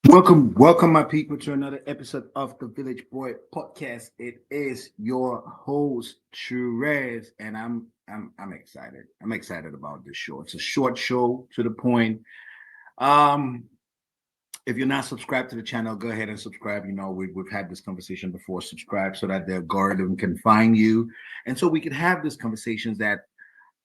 Welcome, my people, to another episode of the Village Boy Podcast. It is your host, Therese, and I'm excited. I'm excited about this show. It's a short show to the point. Um, if you're not subscribed to the channel, go ahead and subscribe. You know, we've had this conversation before. Subscribe so that the algorithm can find you, and so we can have these conversations that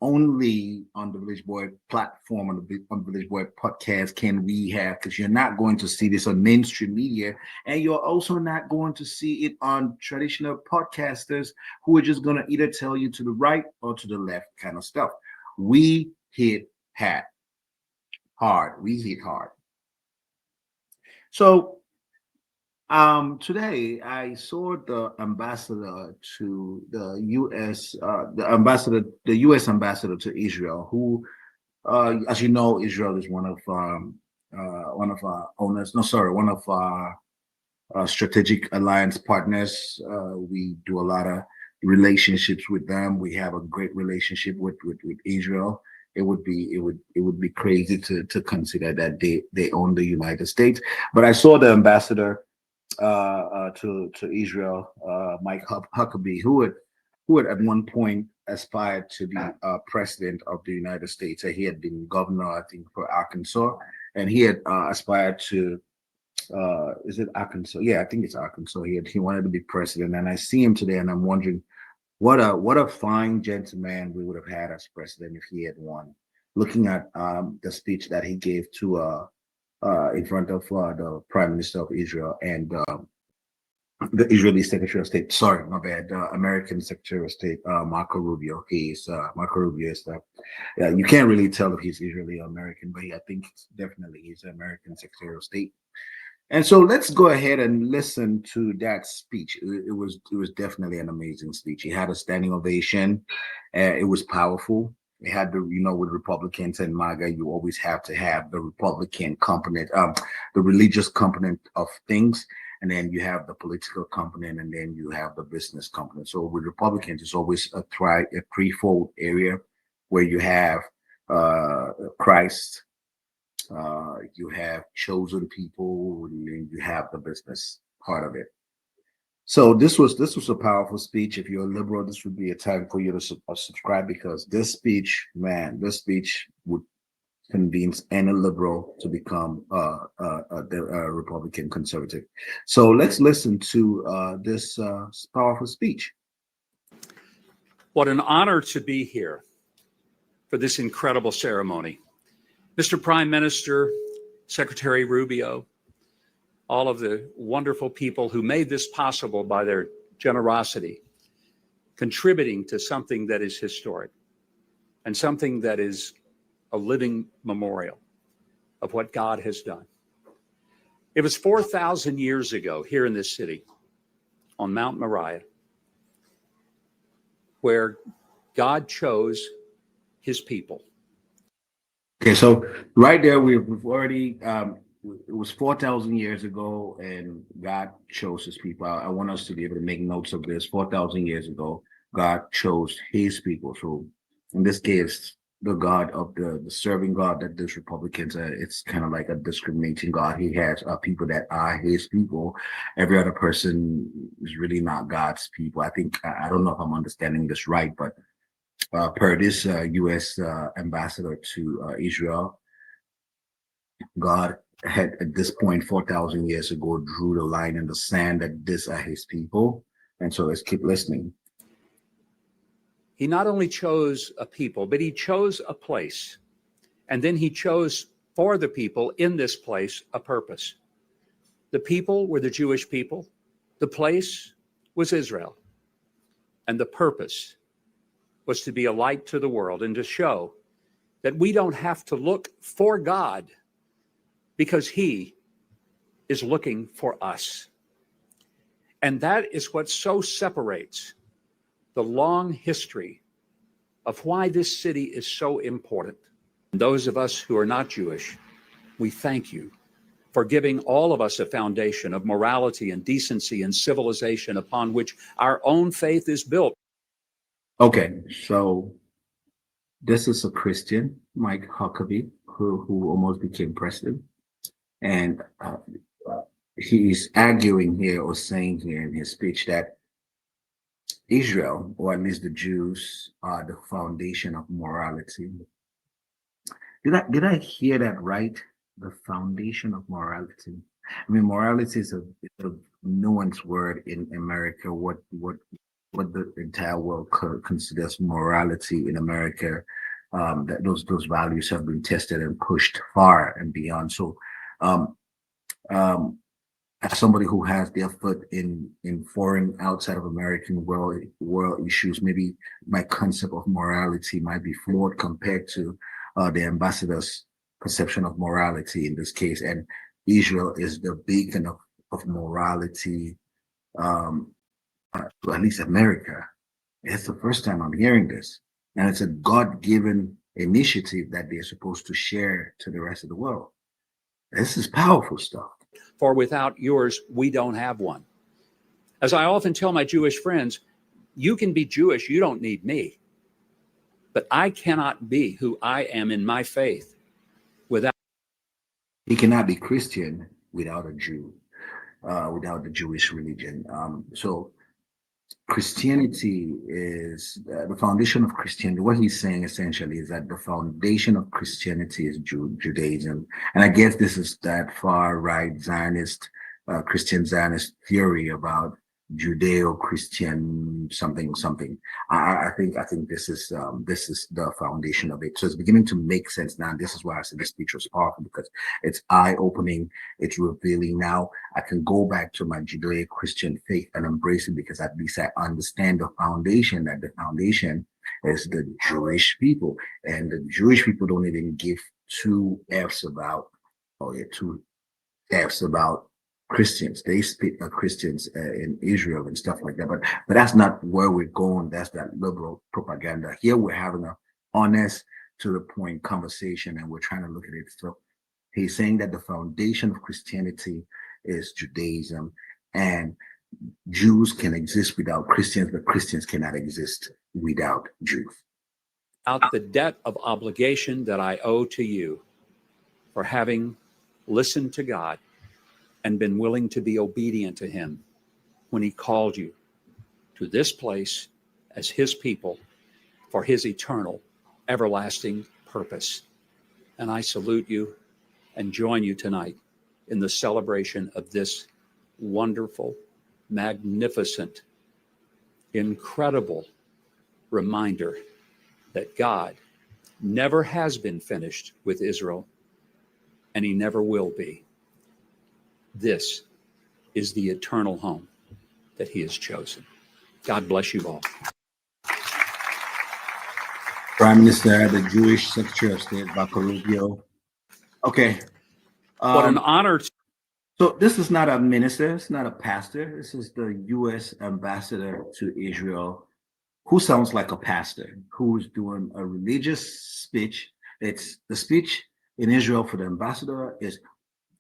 only on the Village Boy platform, on the Village Boy podcast, can we have, because you're not going to see this on mainstream media, and you're also not going to see it on traditional podcasters who are just going to either tell you to the right or to the left kind of stuff. We hit hard. We hit hard. So today I saw the ambassador to the U.S. The U.S. ambassador to Israel, who, as you know, Israel is one of our owners. No, sorry, one of our strategic alliance partners. We do a lot of relationships with them. We have a great relationship with Israel. It would be crazy to consider that they own the United States. But I saw the ambassador to Israel, Mike Huckabee, who had at one point aspired to be president of the United States. He had been governor, I think, for Arkansas, and he had aspired to. Is it Arkansas? Yeah, I think it's Arkansas. He wanted to be president, and I see him today, and I'm wondering what a fine gentleman we would have had as president if he had won. Looking at the speech that he gave to in front of the Prime Minister of Israel and the Israeli Secretary of State. Sorry, my bad. The American Secretary of State, Marco Rubio. Marco Rubio is yeah, you can't really tell if he's Israeli or American, but I think definitely he's the American Secretary of State. And so let's go ahead and listen to that speech. It was definitely an amazing speech. He had a standing ovation. It was powerful. It had with Republicans and MAGA, you always have to have the Republican component, the religious component of things, and then you have the political component, and then you have the business component. So with Republicans, it's always a threefold area where you have Christ, you have chosen people, and then you have the business part of it. So this was a powerful speech. If you're a liberal, this would be a time for you to subscribe, because this speech would convince any liberal to become a Republican conservative. So let's listen to this powerful speech. What an honor to be here for this incredible ceremony. Mr. Prime Minister, Secretary Rubio, all of the wonderful people who made this possible by their generosity, contributing to something that is historic and something that is a living memorial of what God has done. It was 4,000 years ago here in this city on Mount Moriah where God chose his people. Okay, so right there, we've already, it was 4,000 years ago, and God chose his people. I want us to be able to make notes of this. 4,000 years ago, God chose his people. So in this case, the God of the serving God that this Republicans, it's kind of like a discriminating God. He has people that are his people. Every other person is really not God's people. I think, I don't know if I'm understanding this right, but per this U.S. Ambassador to Israel, God had at this point 4,000 years ago drew the line in the sand that these are his people. And so let's keep listening. He not only chose a people, but he chose a place. And then he chose for the people in this place a purpose. The people were the Jewish people. The place was Israel. And the purpose was to be a light to the world and to show that we don't have to look for God, because he is looking for us. And that is what so separates the long history of why this city is so important. And those of us who are not Jewish, we thank you for giving all of us a foundation of morality and decency and civilization upon which our own faith is built. Okay, so this is a Christian, Mike Huckabee, who almost became president. And he's arguing here or saying here in his speech that Israel, or at least the Jews, are the foundation of morality. Did I hear that right? The foundation of morality. I mean, morality is a nuanced word in America. What the entire world considers morality in America, that those values have been tested and pushed far and beyond. So, um, um, as somebody who has their foot in foreign outside of American world issues, maybe my concept of morality might be flawed compared to the ambassador's perception of morality in this case. And Israel is the beacon of morality, um, to at least America. It's the first time I'm hearing this, and it's a God-given initiative that they're supposed to share to the rest of the world. This is powerful stuff. For without yours, we don't have one. As I often tell my Jewish friends, you can be Jewish, you don't need me. But I cannot be who I am in my faith without. He cannot be Christian without a Jew, without the Jewish religion. So Christianity is the foundation of Christianity. What he's saying essentially is that the foundation of Christianity is Judaism. And I guess this is that far right Zionist, Christian Zionist theory about Judeo-Christian something something. I think this is the foundation of it. So it's beginning to make sense now. And this is why I said this speech was powerful, because it's eye-opening, it's revealing. Now I can go back to my Judeo-Christian faith and embrace it, because at least I understand the foundation, that the foundation is the Jewish people. And the Jewish people don't even give two F's about, or yeah, two F's about Christians. They speak Christians in Israel and stuff like that. But that's not where we're going. That's that liberal propaganda. Here we're having a honest, to the point conversation, and we're trying to look at it. So he's saying that the foundation of Christianity is Judaism, and Jews can exist without Christians, but Christians cannot exist without Jews. Out the debt of obligation that I owe to you for having listened to God and been willing to be obedient to him when he called you to this place as his people for his eternal, everlasting purpose. And I salute you and join you tonight in the celebration of this wonderful, magnificent, incredible reminder that God never has been finished with Israel, and he never will be. This is the eternal home that he has chosen. God bless you all. Prime Minister, the Jewish Secretary of State, Marco Rubio. Okay. What an honor. So this is not a minister, it's not a pastor. This is the U.S. ambassador to Israel, who sounds like a pastor, who's doing a religious speech. It's the speech in Israel for the ambassador is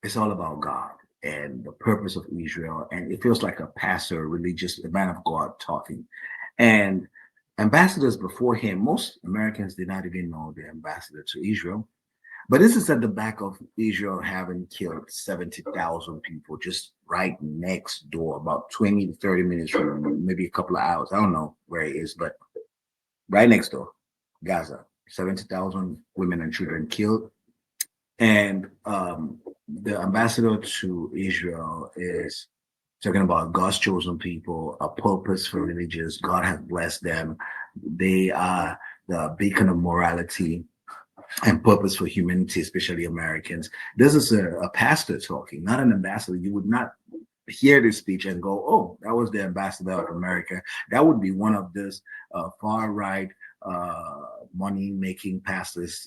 it's all about God and the purpose of Israel. And it feels like a pastor, a man of God talking. And ambassadors before him, most Americans did not even know the ambassador to Israel. But this is at the back of Israel having killed 70,000 people just right next door, about 20 to 30 minutes from, maybe a couple of hours. I don't know where it is, but right next door, Gaza, 70,000 women and children killed. And the ambassador to Israel is talking about God's chosen people, a purpose for religious. God has blessed them. They are the beacon of morality and purpose for humanity, especially Americans. This is a pastor talking, not an ambassador. You would not hear this speech and go, oh, that was the ambassador of America. That would be one of those far right money making pastors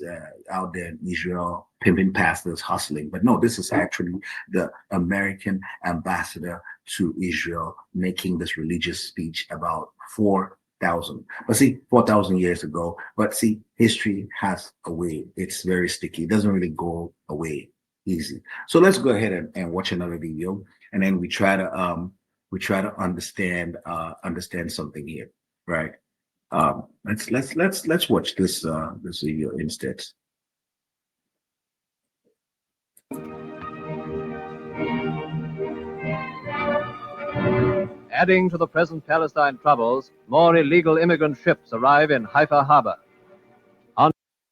out there in Israel, pimping pastors, hustling. But no, this is actually the American ambassador to Israel making this religious speech about 4,000. But see, 4,000 years ago. But see, history has a way. It's very sticky. It doesn't really go away easy. So let's go ahead and watch another video, and then we try to understand something here, right? Let's watch this video instead. Adding to the present Palestine troubles, more illegal immigrant ships arrive in Haifa harbor.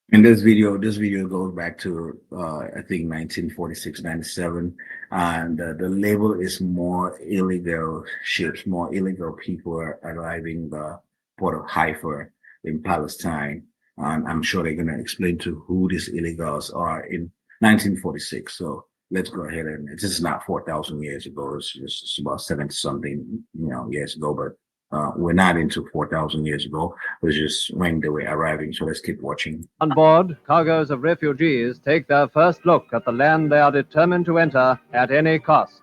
In this video goes back to I think 1946, 97, and the label is more illegal ships, more illegal people are arriving the port of Haifa in Palestine. And I'm sure they're going to explain to who these illegals are in 1946. So let's go ahead, and this is not 4,000 years ago. It's about 70 something years ago, but we're not into 4,000 years ago. It was just when they were arriving. So let's keep watching. On board, cargoes of refugees take their first look at the land they are determined to enter at any cost.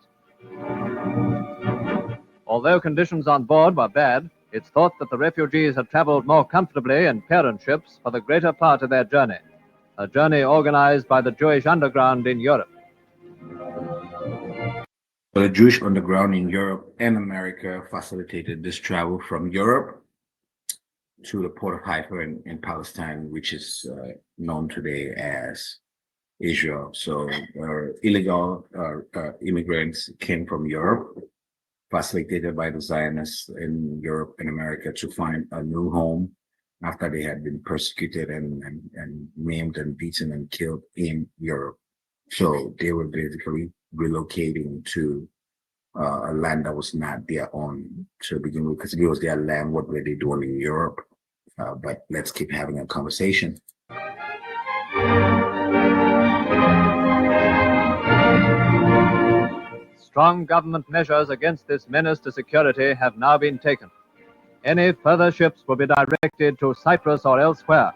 Although conditions on board were bad, it's thought that the refugees had traveled more comfortably in parent ships for the greater part of their journey, a journey organized by the Jewish underground in Europe. The Jewish underground in Europe and America facilitated this travel from Europe to the port of Haifa in Palestine, which is known today as Israel. So illegal immigrants came from Europe, facilitated by the Zionists in Europe and America, to find a new home after they had been persecuted and maimed and beaten and killed in Europe. So they were basically relocating to a land that was not their own to begin with, because if it was their land, what were they doing in Europe? But let's keep having a conversation. Strong government measures against this menace to security have now been taken. Any further ships will be directed to Cyprus or elsewhere,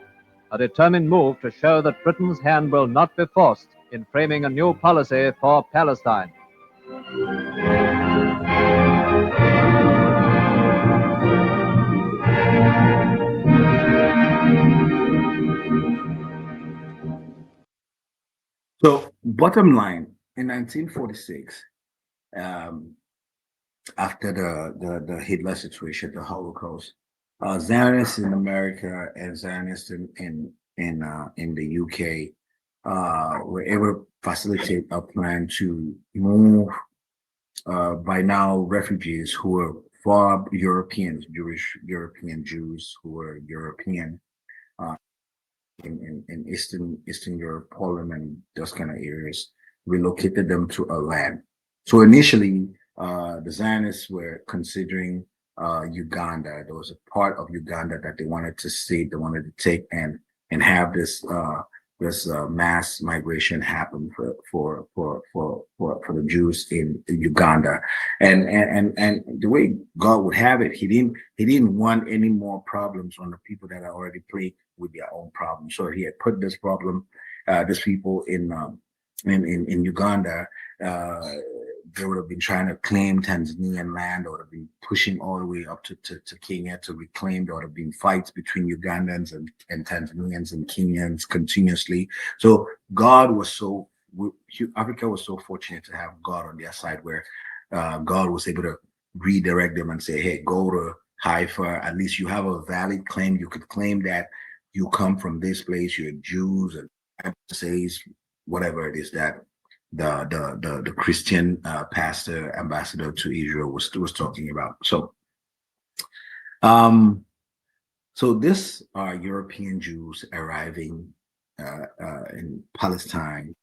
a determined move to show that Britain's hand will not be forced in framing a new policy for Palestine. So, bottom line, in 1946, after the Hitler situation, the Holocaust, Zionists in America and Zionists in the UK were able to facilitate a plan to move by now refugees who were far Europeans, European Jews who were European in Eastern Europe, Poland, and those kind of areas, relocated them to a land. So initially, the Zionists were considering Uganda. There was a part of Uganda that they wanted to see, they wanted to take and have this mass migration happen for the Jews in Uganda. And the way God would have it, he didn't want any more problems on the people that are already plagued with their own problems. So he had put this problem, these people in Uganda. They would have been trying to claim Tanzanian land, or would have been pushing all the way up to Kenya to reclaim. There would have been fights between Ugandans and Tanzanians and Kenyans continuously. So Africa was so fortunate to have God on their side, where God was able to redirect them and say, hey, go to Haifa. At least you have a valid claim. You could claim that you come from this place, you're Jews, and says whatever it is that the Christian pastor ambassador to Israel was talking about. So so this are European Jews arriving in Palestine,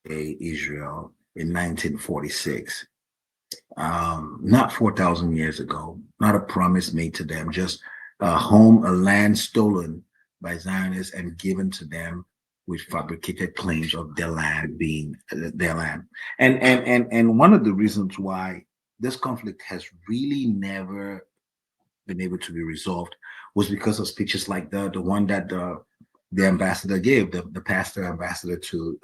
Israel, in 1946. Not 4,000 years ago, not a promise made to them, just a land stolen by Zionists and given to them with fabricated claims of their land being their land. And one of the reasons why this conflict has really never been able to be resolved was because of speeches like the one that the ambassador gave, the pastor ambassador to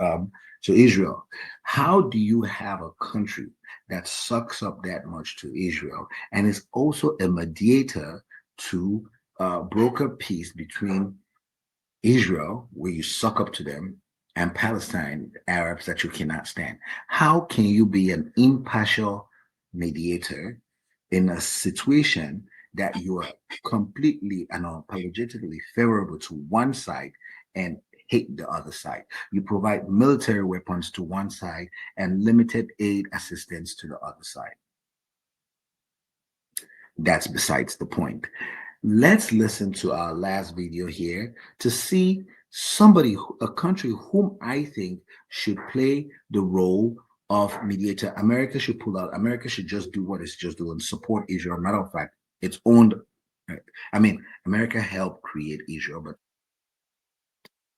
Israel. How do you have a country that sucks up that much to Israel and is also a mediator to broker peace between Israel, where you suck up to them, and Palestine, Arabs that you cannot stand? How can you be an impartial mediator in a situation that you are completely and unapologetically favorable to one side and hate the other side? You provide military weapons to one side and limited aid assistance to the other side. that's besides the point. Let's listen to our last video here to see a country whom I think should play the role of mediator. America should pull out. America should just do what it's just doing, support Israel. Matter of fact, it's owned. I mean, America helped create Israel, but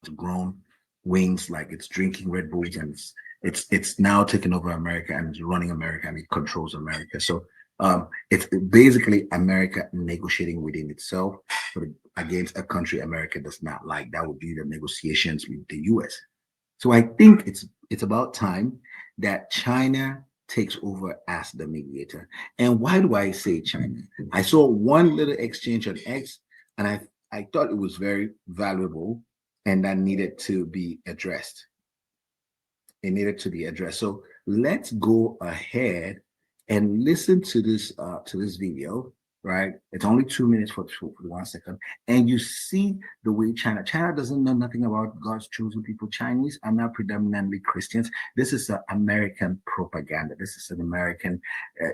it's grown wings like it's drinking Red Bulls, and it's now taking over America and it's running America and it controls America. So it's basically America negotiating within itself against a country America does not like. That would be the negotiations with the US. So I think it's about time that China takes over as the mediator. And why do I say China? I saw one little exchange on X, and I thought it was very valuable and that needed to be addressed. It needed to be addressed. So let's go ahead and listen to this video, right? It's only 2 minutes for 1 second. And you see the way China doesn't know nothing about God's chosen people. Chinese are not predominantly Christians. This is an American propaganda. This is an American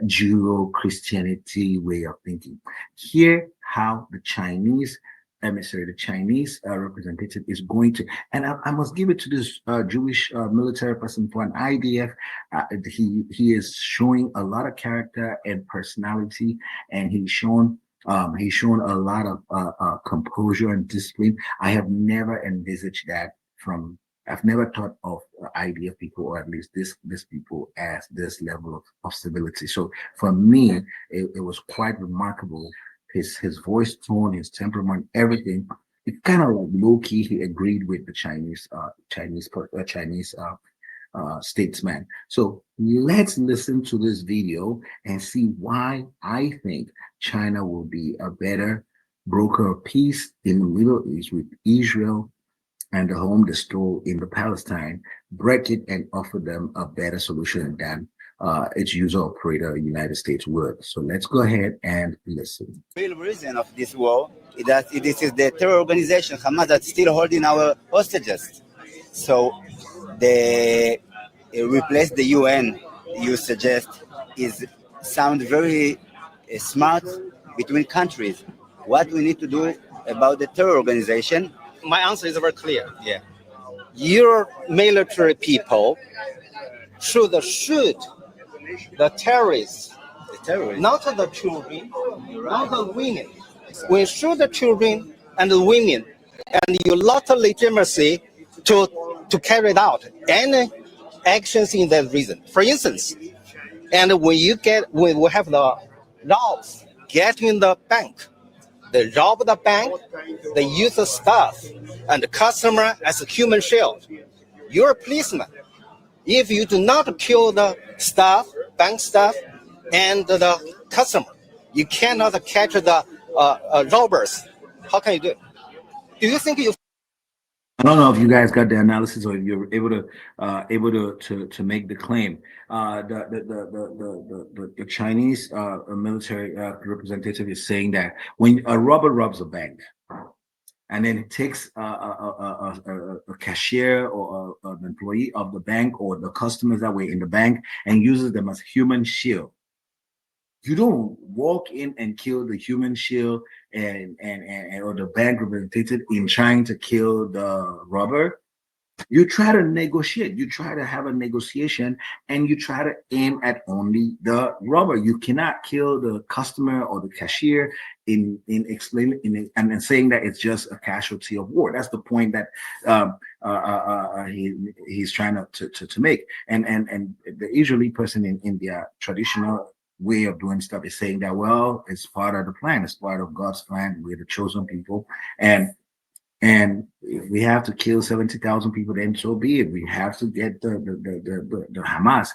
Judeo-Christianity way of thinking. Hear how the Chinese emissary, the Chinese representative is going to, and I must give it to this Jewish military person for an IDF. He is showing a lot of character and personality, and he's shown a lot of composure and discipline. I have never envisaged that from. I've never thought of IDF people, or at least this people, as this level of civility. So for me, it was quite remarkable. His voice tone, his temperament, everything. It kind of like low key. He agreed with the Chinese statesman. So let's listen to this video and see why I think China will be a better broker of peace in the Middle East with Israel and the home they stole in the Palestine, break it and offer them a better solution than its user operator United States would. So let's go ahead and listen. The real reason of this war is that this is the terror organization Hamas that's still holding our hostages. So they replace the UN, you suggest, sound very smart between countries. What we need to do about the terror organization? My answer is very clear. Yeah. Your military people should shoot the terrorists, not the children, not the women. We shoot the children and the women, and you lack legitimacy to carry out any actions in that reason. For instance, and when we have the robbers get in the bank, they rob the bank, they use the staff and the customer as a human shield. You're a policeman. If you do not kill the staff, bank staff, and the customer, you cannot catch the robbers. How can you do it? Do you think you? I don't know if you guys got the analysis or if you're able to make the claim. The Chinese military representative is saying that when a robber robs a bank, and then it takes a cashier or an employee of the bank or the customers that were in the bank and uses them as human shield. You don't walk in and kill the human shield and or the bank representative in trying to kill the robber. You try to negotiate. You try to have a negotiation, and you try to aim at only the robber. You cannot kill the customer or the cashier in explaining and saying that it's just a casualty of war. That's the point that he's trying to make. And the Israeli person in their traditional way of doing stuff is saying that, well, it's part of the plan. It's part of God's plan. We're the chosen people, and if we have to kill 70,000 people, then so be it. We have to get the Hamas.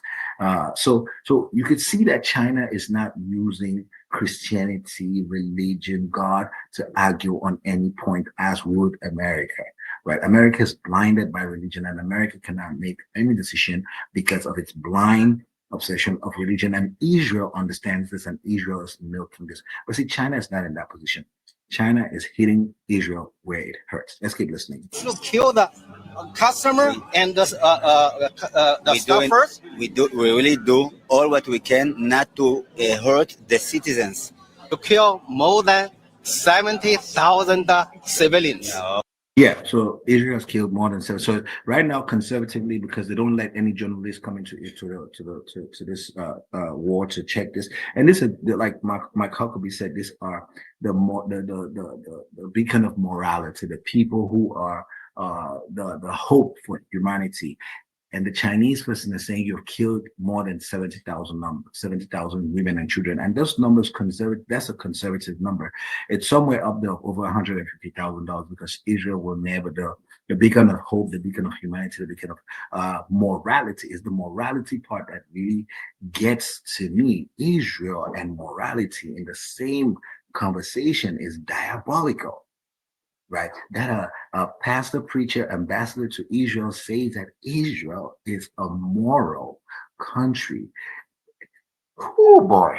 So you could see that China is not using Christianity, religion, God to argue on any point, as would America. Right? America is blinded by religion, and America cannot make any decision because of its blind obsession of religion. And Israel understands this, and Israel is milking this. But see, China is not in that position. China is hitting Israel where it hurts. Let's keep listening. To kill the customer and the staff first? We really do all what we can not to hurt the citizens. to kill more than 70,000 civilians. Yeah, so Israel has killed more than seven. So right now, conservatively, because they don't let any journalists come into this war to check this, and this is like Mike Huckabee said, these are the beacon of morality, the people who are the hope for humanity. And the Chinese person is saying you've killed more than 70,000 women and children. And those numbers, that's a conservative number. It's somewhere up there over $150,000 because Israel will never, the beacon of hope, the beacon of humanity, the beacon of morality is the morality part that really gets to me. Israel and morality in the same conversation is diabolical. Right, that a pastor, preacher, ambassador to Israel says that Israel is a moral country. Oh boy,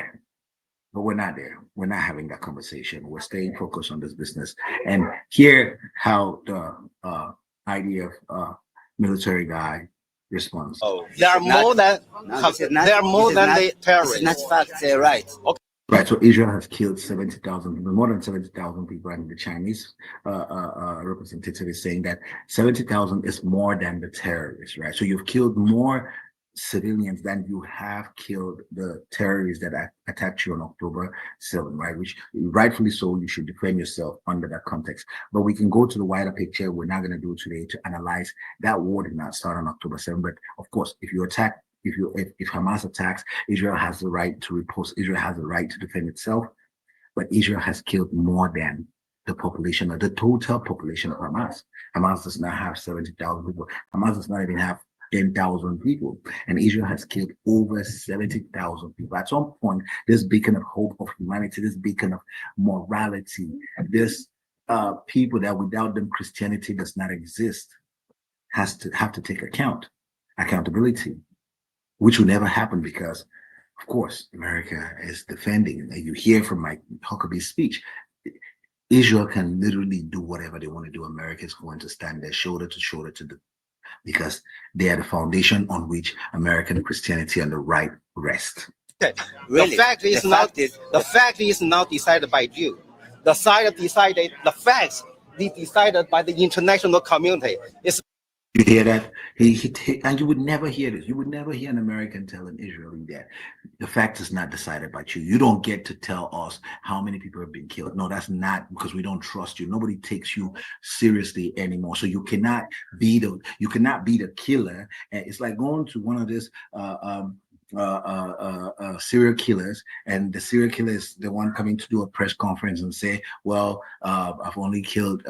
but we're not there. We're not having that conversation. We're staying focused on this business and hear how the idea of military guy responds. Oh, there are more than the terrorists. This is not facts, right? Okay. Right, so Israel has killed 70,000 people, more than 70,000 people, and the Chinese representative is saying that 70,000 is more than the terrorists, right? So you've killed more civilians than you have killed the terrorists that attacked you on October 7, right? Which rightfully so, you should defend yourself under that context. But we can go to the wider picture. We're not going to do it today to analyze that war did not start on October 7. But of course, if you attack, if Hamas attacks, Israel has the right to riposte. Israel has the right to defend itself. But Israel has killed more than the population, or the total population of Hamas. Hamas does not have 70,000 people. Hamas does not even have 10,000 people, and Israel has killed over 70,000 people. At some point, this beacon of hope of humanity, this beacon of morality, this people that without them Christianity does not exist, have to take accountability, which will never happen because, of course, America is defending. And you hear from Mike Huckabee's speech, Israel can literally do whatever they want to do. America is going to stand there shoulder to shoulder because they are the foundation on which American Christianity and the right rest. Okay. Really? The fact is not decided by you. The facts is decided by the international community. It's You hear that? And you would never hear this. You would never hear an American tell an Israeli that the fact is not decided by you. You don't get to tell us how many people have been killed. No, that's not, because we don't trust you. Nobody takes you seriously anymore. So you cannot be the killer. And it's like going to one of these serial killers, and the serial killer is the one coming to do a press conference and say, well, I've only killed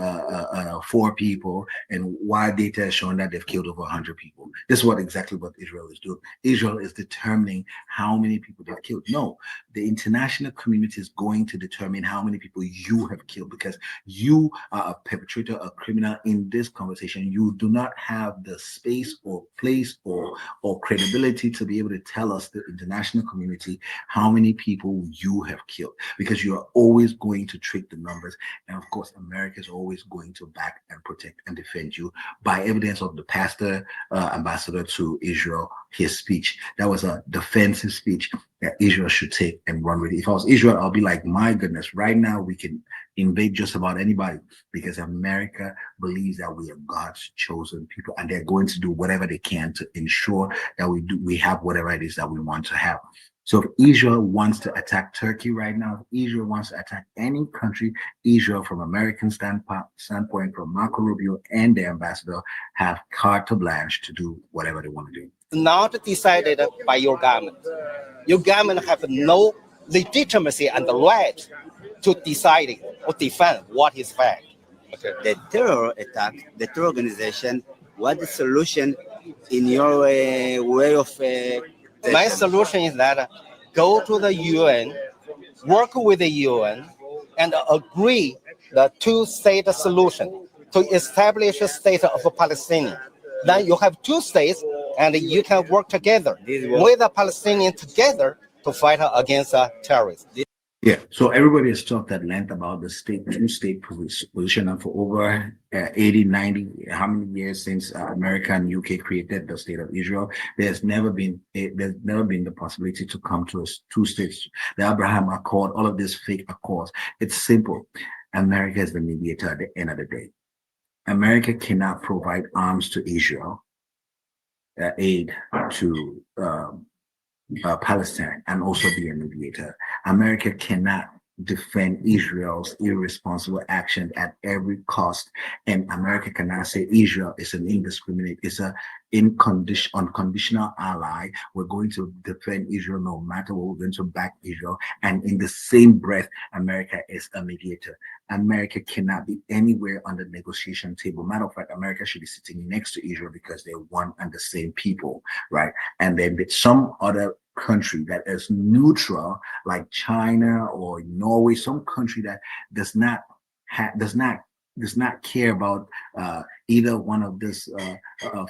4 people, and why data is showing that they've killed over 100 people. This is exactly what Israel is doing. Israel is determining how many people they've killed. No, the international community is going to determine how many people you have killed, because you are a perpetrator, a criminal in this conversation. You do not have the space or place or credibility to be able to tell us, the international community, how many people you have killed, because you are always going to trick the numbers. And of course, America is always going to back and protect and defend you by evidence of the pastor, ambassador to Israel, his speech. That was a defensive speech that Israel should take and run with it. If I was Israel, I'll be like, my goodness, right now we can invade just about anybody, because America believes that we are God's chosen people, and they're going to do whatever they can to ensure that we have whatever it is that we want to have. So if Israel wants to attack Turkey right now, if Israel wants to attack any country, Israel, from American standpoint, from Marco Rubio and the ambassador, have carte blanche to do whatever they want to do. not decided by your government. Your government have no legitimacy and the right to decide or defend what is fact. Okay. The terror attack, the terror organization, what the solution in your way of... My solution is that go to the UN, work with the UN, and agree the two-state solution to establish a state of Palestine. Then you have two states, and you can work together with the Palestinians together to fight against terrorists. Yeah, so everybody has talked at length about the two-state position, and for over 80, 90, how many years since America and UK created the state of Israel, there's never been the possibility to come to a two states, the Abraham Accord, all of these fake accords. It's simple. America is the mediator at the end of the day. America cannot provide arms to Israel, aid to Palestine, and also be a mediator. America cannot defend Israel's irresponsible action at every cost, and America cannot say Israel is an indiscriminate, it's a unconditional ally. We're going to defend Israel no matter what. We're going to back Israel, and in the same breath, America is a mediator. America cannot be anywhere on the negotiation table. Matter of fact, America should be sitting next to Israel because they're one and the same people, right? And then with some other country that is neutral, like China or Norway, some country that does not care about either one of this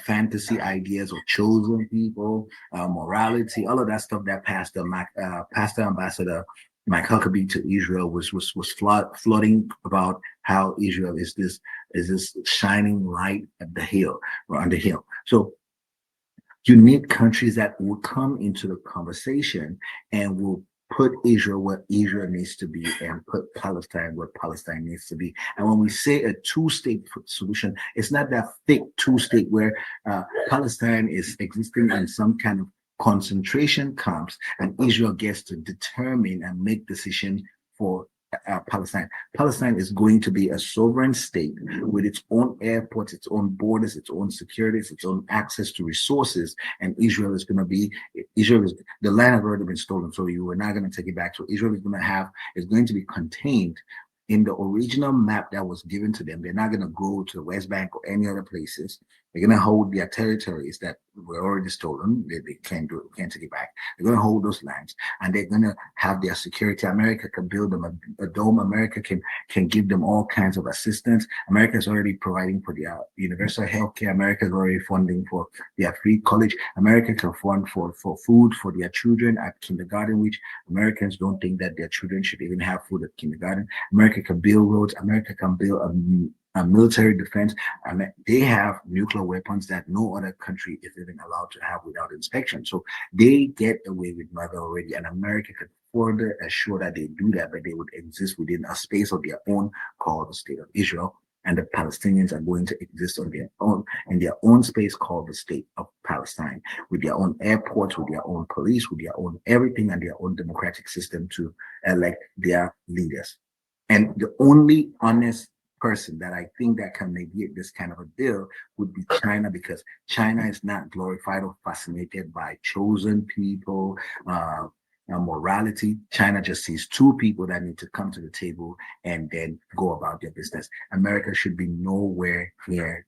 fantasy ideas or chosen people, morality, all of that stuff that Pastor Ambassador Mike Huckabee to Israel was flooding about how Israel is this shining light at the hill or on the hill. So you need countries that will come into the conversation and will put Israel where Israel needs to be and put Palestine where Palestine needs to be. And when we say a two-state solution, it's not that thick two-state where Palestine is existing in some kind of concentration camps and Israel gets to determine and make decision for Palestine. Palestine is going to be a sovereign state with its own airports, its own borders, its own securities, its own access to resources. And Israel is the land has already been stolen, so you are not going to take it back. So Israel is going to be contained in the original map that was given to them. They're not going to go to the West Bank or any other places. They're going to hold their territories that were already stolen. They can't take it back. They're going to hold those lands, and they're going to have their security. America can build them a dome. America can give them all kinds of assistance. America is already providing for their universal health care. America is already funding for their free college. America can fund for food for their children at kindergarten, which Americans don't think that their children should even have food at kindergarten. America can build roads. America can build a military defense. They have nuclear weapons that no other country is even allowed to have without inspection. So they get away with murder already, and America can further assure that they do that, but they would exist within a space of their own called the State of Israel. And the Palestinians are going to exist on their own in their own space called the State of Palestine, with their own airports, with their own police, with their own everything, and their own democratic system to elect their leaders. And the only honest person that I think that can mediate this kind of a deal would be China, because China is not glorified or fascinated by chosen people, morality. China just sees two people that need to come to the table and then go about their business. America should be nowhere near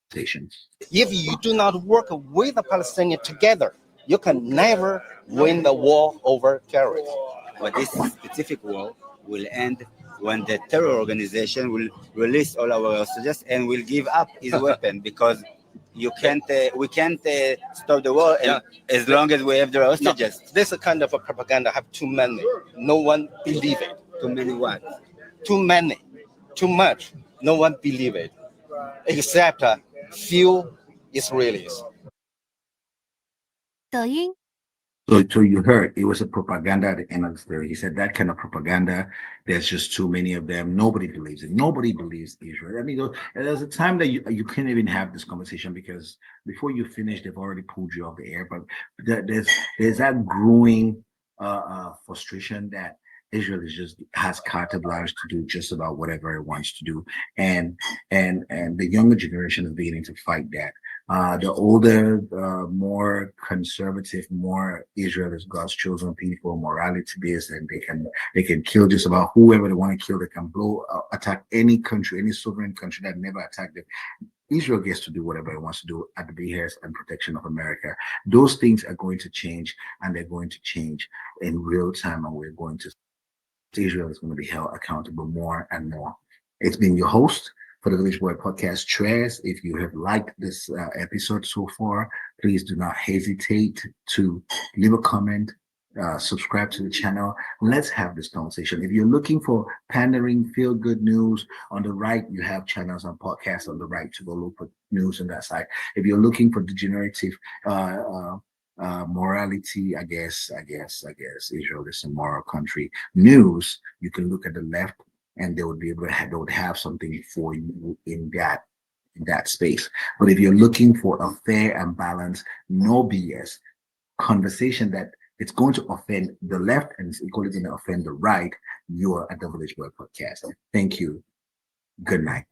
stations. If you do not work with the Palestinians together, you can never win the war over terrorism. But this specific war will end when the terror organization will release all our hostages and will give up his weapon, because we can't stop the war as long as we have the hostages. No, this kind of a propaganda have too many. No one believe it. Too many what? Too many. Too much. No one believe it. Except few Israelis. 抖音 So you heard it was a propaganda at the end of the story. He said that kind of propaganda, there's just too many of them. Nobody believes it. Nobody believes Israel. I mean, there's a time that you can't even have this conversation because before you finish, they've already pulled you off the air. But there's that growing frustration that Israel has carte blanche to do just about whatever it wants to do, and the younger generation is beginning to fight that. The older, more conservative, more Israel is God's chosen people, morality based, and they can kill just about whoever they want to kill. They can attack any country, any sovereign country that never attacked them. Israel gets to do whatever it wants to do at the behest and protection of America. Those things are going to change, and they're going to change in real time, and we're going to. Israel is going to be held accountable more and more. It's been your host for the Village Boy Podcast, Tres. If you have liked this episode so far, please do not hesitate to leave a comment, subscribe to the channel. Let's have this conversation. If you're looking for pandering, feel good news, on the right, you have channels and podcasts on the right to go look for news on that side. If you're looking for degenerative morality, I guess Israel is a moral country news, you can look at the left, and they would be able to have, they would have something for you in that space. But if you're looking for a fair and balanced, no BS conversation that it's going to offend the left and it's equally going to offend the right, you are at the Village Boy Podcast. Thank you. Good night.